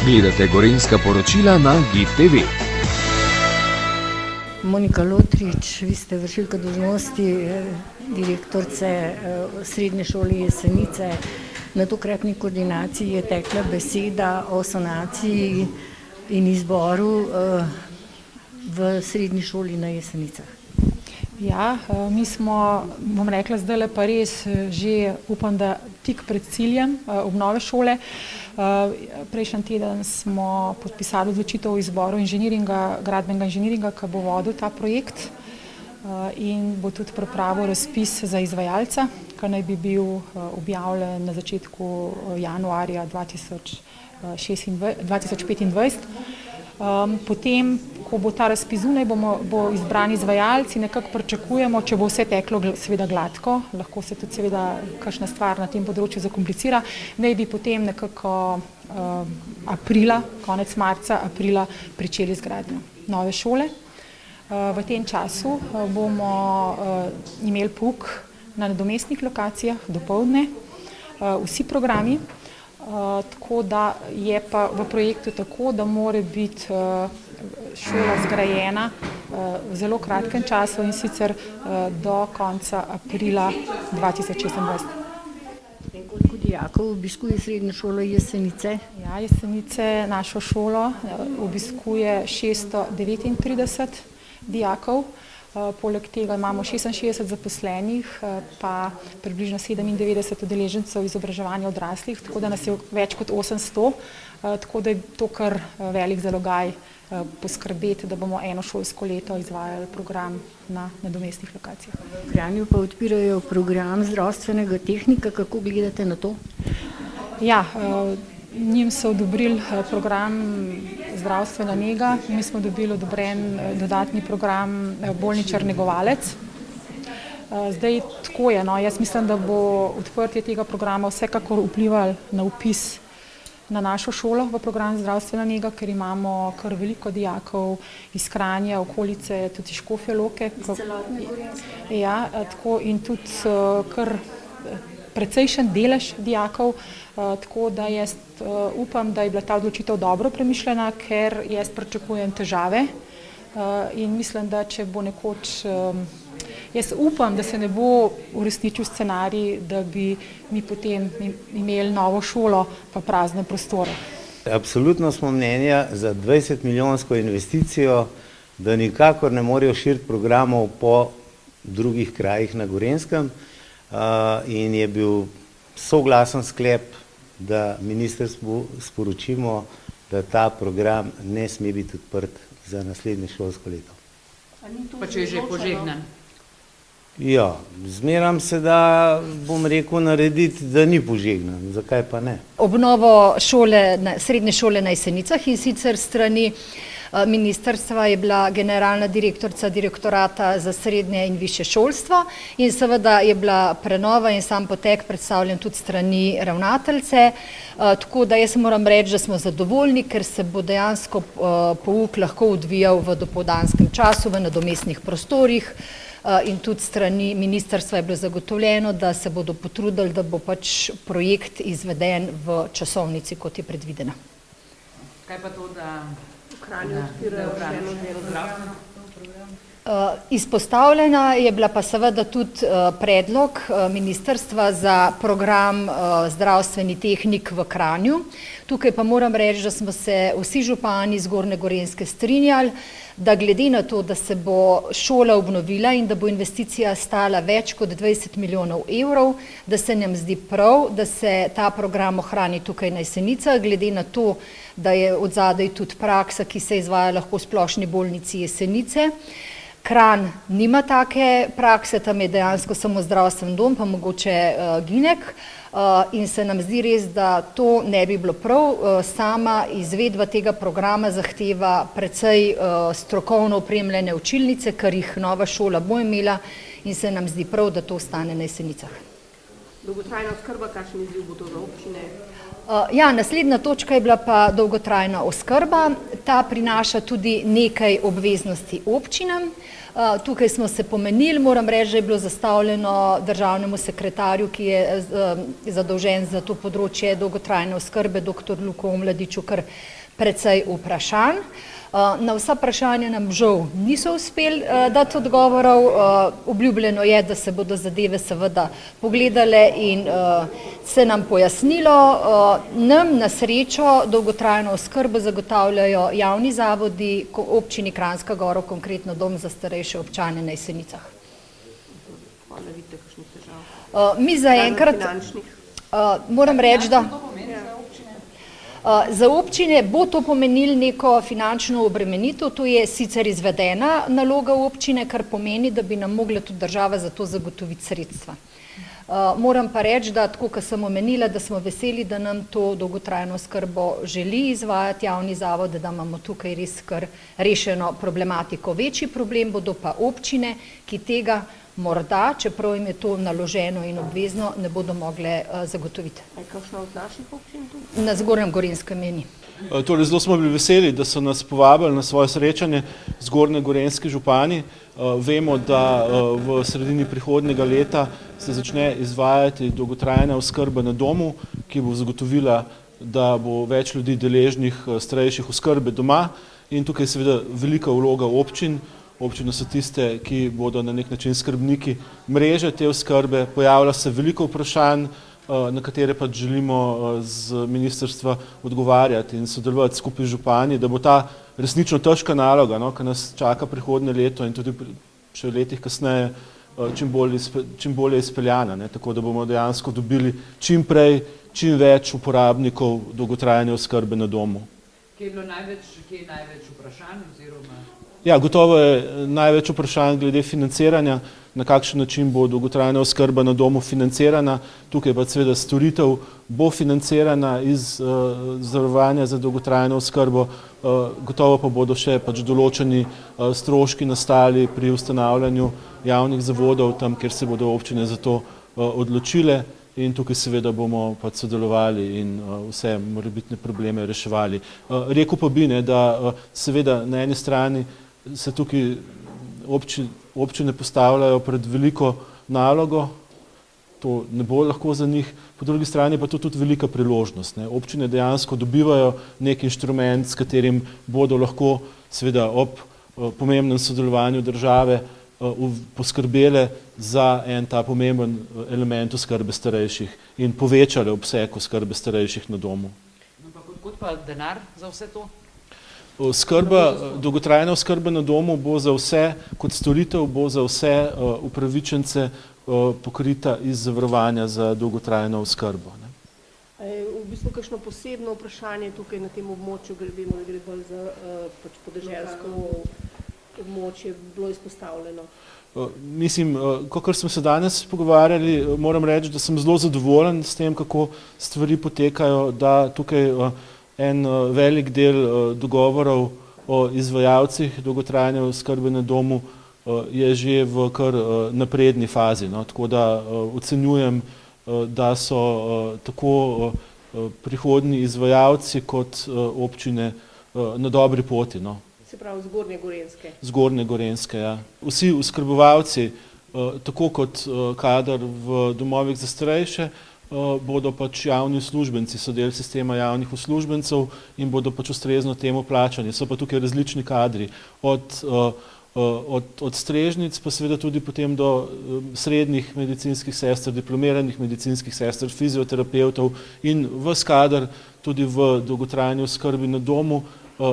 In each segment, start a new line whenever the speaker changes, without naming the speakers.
Gledate gorenjska poročila na GIF TV.
Monika Lotrič, vi ste vršilka dolžnosti direktorice Srednje šole Jesenice. Na tokratni koordinaciji je tekla beseda o sanaciji in izboru v Srednji šoli na Jesenicah.
Ja, mi smo, bom rekla, zdaj pa res že upam, da tik pred ciljem obnove šole. Prejšnji teden smo podpisali odločitev o izboru gradbenega inženiringa, ki bo vodil ta projekt in bo tudi pripravil razpis za izvajalca, ki naj bi bil objavljen na začetku januarja 2025. Potem, ko bo ta razpis zunaj, bo izbran izvajalec in nekako pričakujemo, če bo vse teklo seveda gladko, lahko se tudi seveda kakšna stvar na tem področju zakomplicira, naj bi potem nekako aprila, konec marca, aprila pričeli z gradnjo nove šole. V tem času bomo imeli pouk na nadomestnih lokacijah dopoldne, vsi programi. Tako da je pa v projektu tako, da mora biti šola zgrajena v zelo kratkem času in sicer do konca aprila 2026.
In koliko dijakov obiskuje Srednjo šolo Jesenice?
Ja, Jesenice našo šolo obiskuje 639 dijakov. Poleg tega imamo 66 zaposlenih, pa približno 97 udeležencev izobraževanja odraslih, tako da nas je več kot 800, tako da je to kar velik zalogaj poskrbeti, da bomo eno šolsko leto izvajali program na nadomestnih lokacijah.
V Kranju pa odpirajo program zdravstvenega tehnika, kako gledate na to?
Ja, njim so odobrili program zdravstvena nega, mi smo dobili odobren dodatni program bolničar negovalec. Zdaj tako je, jaz mislim, da bo odprtje tega programa vsekakor vplivalo na vpis na našo šolo v program zdravstvena nega, ker imamo kar veliko dijakov iz Kranja, okolice, tudi Škofje Loke.
Iz celotne Gorenjske?
Ja, tako in tudi kar precejšen delež dijakov, tako da jaz upam, da je bila ta odločitev dobro premišljena, ker jaz pričakujem težave in mislim, da če bo nekoč, jaz upam, da se ne bo uresničil scenarij, da bi mi potem imeli novo šolo pa prazne prostore.
Absolutno smo mnenja za 20-milijonsko investicijo, da nikakor ne morejo širiti programov po drugih krajih na Gorenjskem. In je bil soglasen sklep, da ministrstvu sporočimo, da ta program ne sme biti odprt za naslednje šolsko leto.
Pa če je že požegnan?
Ja, zmeram se da, bom rekel, narediti, da ni požegnan. Zakaj pa ne?
Obnovo Srednje šole na Jesenicah in sicer strani ministrstva je bila generalna direktorica direktorata za srednje in višje šolstvo in seveda je bila prenova in sam potek predstavljen tudi strani ravnateljice, tako da jaz moram reči, da smo zadovoljni, ker se bo dejansko pouk lahko odvijal v dopoldanskem času, v nadomestnih prostorih in tudi strani ministrstva je bilo zagotovljeno, da se bodo potrudili, da bo pač projekt izveden v časovnici, kot je predvidena.
Kaj pa to, da
izpostavljena je bila pa seveda tudi predlog ministrstva za program zdravstveni tehnik v Kranju. Tukaj pa moram reči, da smo se vsi župani iz Zgornje Gorenjske strinjali, da glede na to, da se bo šola obnovila in da bo investicija stala več kot 20 milijonov evrov, da se nam zdi prav, da se ta program ohrani tukaj na Jesenicah, glede na to, da je od zadaj tudi praksa, ki se izvaja lahko v splošni bolnici Jesenice. Kranj nima take prakse, tam je dejansko samo zdravstveni dom, pa mogoče ginek in se nam zdi res, da to ne bi bilo prav. Sama izvedba tega programa zahteva precej strokovno opremljene učilnice, kar jih nova šola bo imela in se nam zdi prav, da to ostane na Jesenicah.
Dolgotrajna oskrba, kakšen izziv bo to za občine?
Ja, naslednja točka je bila pa dolgotrajna oskrba. Ta prinaša tudi nekaj obveznosti občinam. Tukaj smo se pomenili, moram reči, da je bilo zastavljeno državnemu sekretarju, ki je zadolžen za to področje dolgotrajne oskrbe, dr. Luko Omladiču, kar precej vprašanj. Na vsa vprašanja nam žal niso uspeli dati odgovorov. Obljubljeno je, da se bodo zadeve seveda pogledale in se nam pojasnilo. Nam na srečo dolgotrajno oskrbo zagotavljajo javni zavodi, občini Kranjska Gora, konkretno Dom za starejše občane na Jesenicah.
Hvala, vidite, kakšnih težav.
Mi zaenkrat, moram reči, da za občine bo to pomenilo neko finančno obremenitev, to je sicer izvedena naloga občine, kar pomeni, da bi nam mogla tudi država za to zagotoviti sredstva. Moram pa reči, da tako, kot sem omenila, da smo veseli, da nam to dolgotrajno oskrbo želi izvajati javni zavod, da imamo tukaj res kar rešeno problematiko. Večji problem bodo pa občine, ki tega morda, čeprav jim je to naloženo in obvezno, ne bodo mogle zagotoviti.
Je kakšna od naših občin tu?
Na Zgornjem Gorenjskem meni.
Torej, zelo smo bili veseli, da so nas povabili na svoje srečanje zgornje gorenjski župani. Vemo, da v sredini prihodnjega leta se začne izvajati dolgotrajna oskrba na domu, ki bo zagotovila, da bo več ljudi deležnih starejših oskrbe doma, in tukaj je seveda velika vloga občin. Občine so tiste, ki bodo na nek način skrbniki mreže te oskrbe. Pojavlja se veliko vprašanj, na katere pa želimo z ministrstva odgovarjati in sodelovati skupaj z župani, da bo ta resnično težka naloga, ki nas čaka prihodnje leto in tudi še v letih kasneje, čim bolje izpeljana, tako da bomo dejansko dobili čim prej, čim več uporabnikov dolgotrajne oskrbe na domu.
Kje je bilo največ vprašanj oziroma?
Ja, gotovo je največ vprašanj glede financiranja, na kakšen način bo dolgotrajna oskrba na domu financirana. Tukaj pa seveda storitev bo financirana iz zavarovanja za dolgotrajno oskrbo, gotovo pa bodo še določeni stroški nastali pri ustanavljanju javnih zavodov, tam, kjer se bodo občine za to odločile, in tukaj seveda bomo sodelovali in vse morebitne probleme reševali. Rekel pa bi, da seveda na eni strani se tukaj občine postavljajo pred veliko nalogo, to ne bo lahko za njih, po drugi strani pa to tudi velika priložnost. Občine dejansko dobivajo nek inštrument, s katerim bodo lahko seveda ob pomembnem sodelovanju države poskrbele za en ta pomemben element oskrbe starejših in povečale obseg oskrbe starejših na domu.
Kot pa denar za vse to?
Dolgotrajna oskrba na domu bo za vse, kot storitev bo za vse upravičence pokrita iz zavarovanja za dolgotrajno oskrbo.
Je v bistvu kakšno posebno vprašanje tukaj na tem območju, vemo, da gre bolj za podeželsko območje, bilo izpostavljeno?
Mislim, kakor smo se danes pogovarjali, moram reči, da sem zelo zadovoljen s tem, kako stvari potekajo, da tukaj en velik del dogovorov o izvajalcih dolgotrajne oskrbe na domu je že v kar napredni fazi. Tako da ocenjujem, da so tako prihodnji izvajalci kot občine na dobri poti.
Se pravi Zgornje Gorenjske.
Zgornje Gorenjske, ja. Vsi oskrbovalci, tako kot kadar v domovih za starejše, bodo javni uslužbenci, so del sistema javnih uslužbencev in bodo ustrezno temu plačani. So pa tukaj različni kadri, od strežnic pa seveda tudi potem do srednjih medicinskih sester, diplomiranih medicinskih sester, fizioterapevtov in ves kader tudi v dolgotrajni oskrbi na domu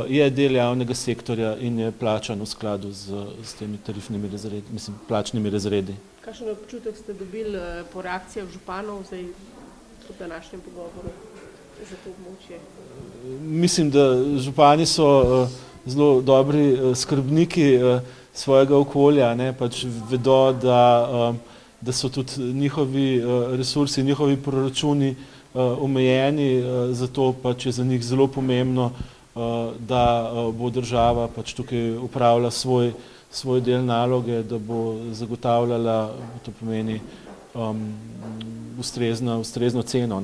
je del javnega sektorja in je plačan v skladu s temi tarifnimi razredi, plačnimi razredi.
Kakšen občutek ste dobili po reakcijah županov zdaj v današnjem pogovoru za to območje?
Mislim, da župani so zelo dobri skrbniki svojega okolja, vedo, da so tudi njihovi resursi, njihovi proračuni omejeni, zato je za njih zelo pomembno, da bo država tukaj upravila svoj del naloge, da bo zagotavljala, to pomeni, ustrezno ceno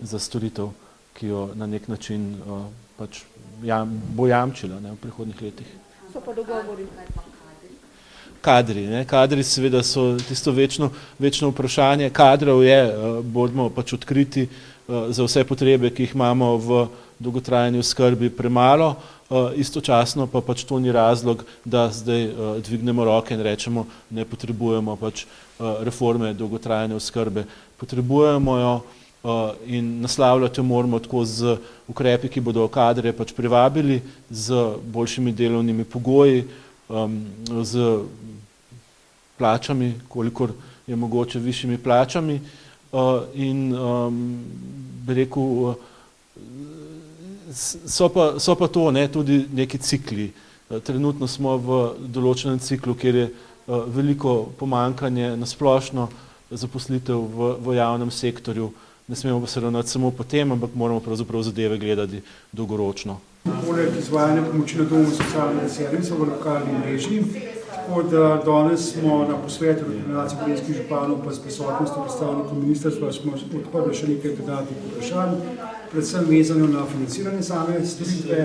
za storitev. ki jo na nek način pač bo jamčila, ne, v prihodnjih letih.
So pa dogovori.
Kadri, ne? Kadri seveda so tisto večno vprašanje. Kadrov je, bodimo pač odkriti, za vse potrebe, ki jih imamo v dolgotrajni oskrbi, premalo, istočasno pa pač to ni razlog, da zdaj dvignemo roke in rečemo, ne potrebujemo pač reforme dolgotrajne oskrbe. Potrebujemo jo in naslavljati jo moramo tako z ukrepi, ki bodo kadre pač privabili, z boljšimi delovnimi pogoji, z plačami, kolikor je mogoče višjimi plačami in bi rekel, so pa to tudi neki cikli. Trenutno smo v določenem ciklu, kjer je veliko pomanjkanje na splošno zaposlitev v javnem sektorju. Ne smemo pa se ravnati samo po tem, ampak moramo pravzaprav zadeve gledati dolgoročno.
Poleg izvajanja pomoči na domu socialnega servisa v lokalni mreži, tako da danes smo na posvetu Federacije gorenjskih županov pa s prisotnostjo predstavnikov ministrstva smo odprli še nekaj dodatnih vprašanj, predvsem vezano na financiranje same storitve,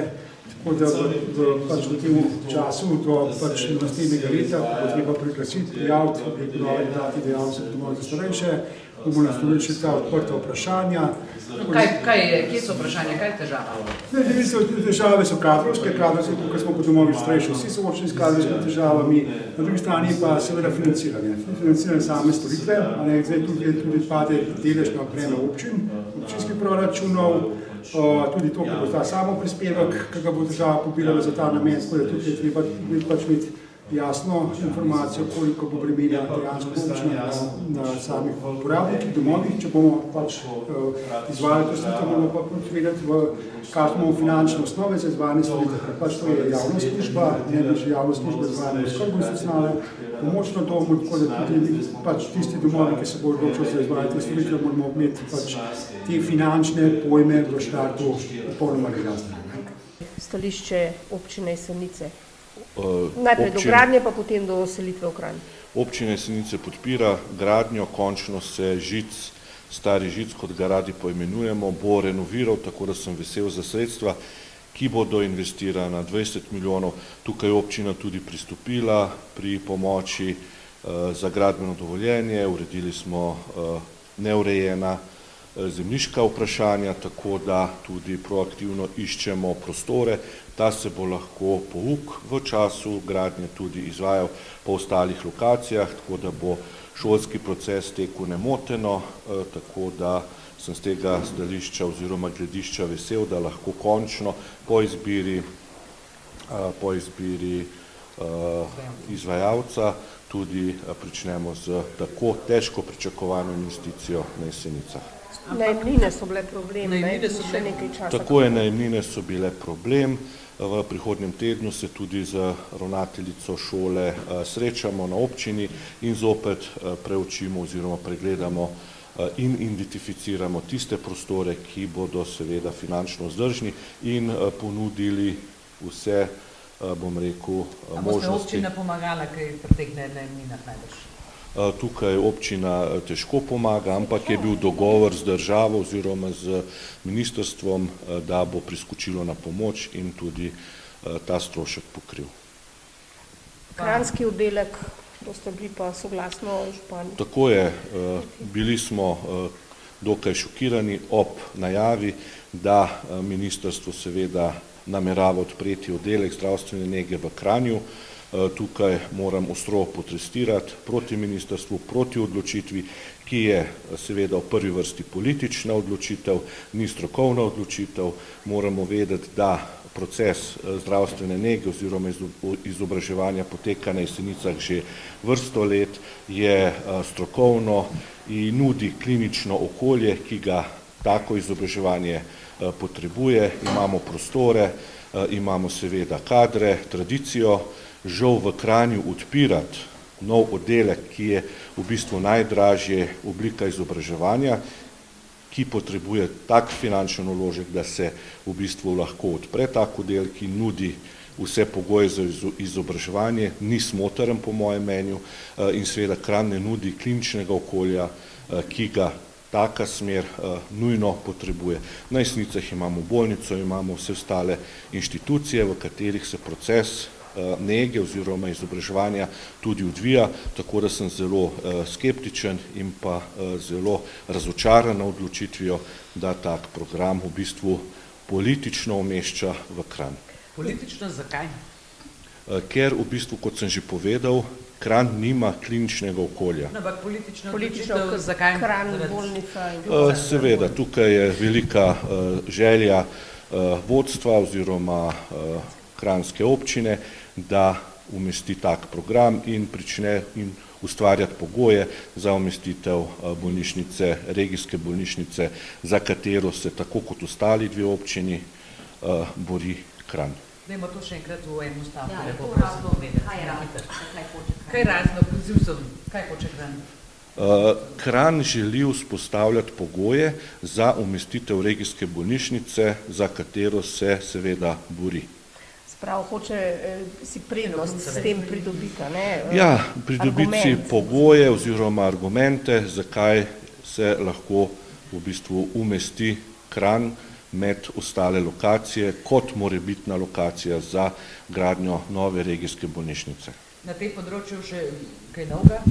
tako da v tem času do naslednjega leta, ko bo treba priglasiti, prijaviti, dati dejavnosti v domovih za starejše, bomo naslovili še ta odprta vprašanja.
Kje so vprašanja, kaj je težava?
Težave so kadrovske, tukaj smo po domovih starejših, vsi soočeni s kadrovskimi težavami, na drugi strani pa seveda financiranje. Financiranje same storitve, zdaj tudi pade delež na breme občin, občinskih proračunov, tudi to, ko bo ta samo prispevek, ki ga bo država pobirala za ta namen, tako da tukaj treba pač imeti jasno informacijo, koliko bo bremena dejansko občina na samih uporabnikih domovih. Če bomo pač izvajali to storitev, moramo pa vedeti, kakšne bomo finančne osnove za izvajanje storitev, ker pač to je javna služba, ne bi že javna služba izvajanja oskrbo institucionalne, pomoč na domu, tako da tudi pač tisti domovi, ki se bodo odločili za izvajanje te storitve, moramo imeti pač te finančne pojme v štartu popolnoma jasne.
Stališče občine Jesenice. Najprej do gradnje, pa potem do selitve v Kranj.
Občina Jesenice podpira gradnjo, končno se stari žic, kot ga radi poimenujemo, bo renoviral, tako da sem vesel za sredstva, ki bodo investirana 20 milijonov. Tukaj je občina tudi pristopila pri pomoči za gradbeno dovoljenje, uredili smo neurejena zemljiška vprašanja, tako da tudi proaktivno iščemo prostore. Ta se bo lahko pouk v času gradnje tudi izvajal po ostalih lokacijah, tako da bo šolski proces tekel nemoteno, tako da sem z tega stališča oziroma gledišča vesel, da lahko končno po izbiri izvajalca tudi pričnemo z tako težko pričakovano investicijo na Jesenicah.
Najemnine so bile problem, še nekaj časa.
Tako je, najemnine so bile problem. V prihodnjem tednu se tudi z ravnateljico šole srečamo na občini in zopet preučimo oziroma pregledamo in identificiramo tiste prostore, ki bodo seveda finančno vzdržni in ponudili vse, bom rekel, možnosti.
A boste občina pomagala, kaj pri teh najemninah najbrž?
Tukaj občina težko pomaga, ampak je bil dogovor z državo oziroma z ministrstvom, da bo priskočilo na pomoč in tudi ta strošek pokril.
Kranjski oddelek, to ste bili pa soglasno župani.
Tako je, bili smo dokaj šokirani ob najavi, da ministrstvo seveda namerava odpreti oddelek zdravstvene nege v Kranju. Tukaj moram ostro protestirati proti ministrstvu, proti odločitvi, ki je seveda v prvi vrsti politična odločitev, ni strokovna odločitev. Moramo vedeti, da proces zdravstvene nege oziroma izobraževanja poteka na Jesenicah že vrsto let, je strokovno in nudi klinično okolje, ki ga tako izobraževanje potrebuje. Imamo prostore, imamo seveda kadre, tradicijo. Žal v Kranju odpirati nov oddelek, ki je v bistvu najdražje oblika izobraževanja, ki potrebuje tak finančen vložek, da se v bistvu lahko odpre tak oddelek, ki nudi vse pogoje za izobraževanje, ni smotrn po mojem mnenju in seveda Kranj ne nudi kliničnega okolja, ki ga taka smer nujno potrebuje. Na Jesnicah imamo bolnico, imamo vse ostale inštitucije, v katerih se proces nege oziroma izobraževanja tudi odvija, tako da sem zelo skeptičen in pa zelo razočaran nad odločitvijo, da tak program v bistvu politično umešča v Kranj.
Politično zakaj?
Ker v bistvu, kot sem že povedal, Kranj nima kliničnega okolja.
Ampak politično odločitev zakaj?
Kranj, bolnica.
Seveda, tukaj je velika želja vodstva oziroma kranjske občine, da umesti tak program in prične in ustvarjati pogoje za umestitev bolnišnice, regijske bolnišnice, za katero se tako kot ostali dve občini bori Kranj.
Dajmo to še enkrat v enem stavku, da bo prosto vedeti. Kaj je razlog, poziv sem, kaj hoče Kranj?
Kranj želi vzpostavljati pogoje za umestitev regijske bolnišnice, za katero se seveda bori.
Prav hoče si prednost s tem pridobiti, ne?
Ja, pridobiti si pogoje oziroma argumente, zakaj se lahko v bistvu umesti Kranj med ostale lokacije kot morebitna lokacija za gradnjo nove regijske bolnišnice.
Na tem področju še kaj novega?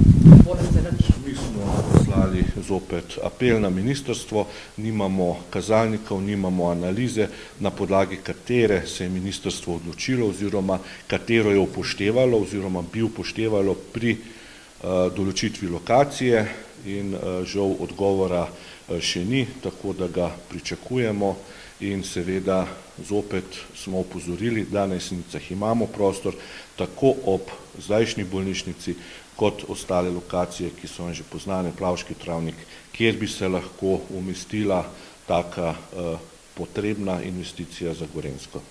Mi smo poslali zopet apel na ministrstvo, nimamo kazalnikov, nimamo analize, na podlagi katere se je ministrstvo odločilo oziroma katero je upoštevalo oziroma bi upoštevalo pri določitvi lokacije in žal odgovora še ni, tako da ga pričakujemo in seveda zopet smo opozorili, da na Jesenicah imamo prostor tako ob zdajšnji bolnišnici kot ostale lokacije, ki so vam že poznane, Plavški travnik, kjer bi se lahko umestila taka potrebna investicija za Gorenjsko.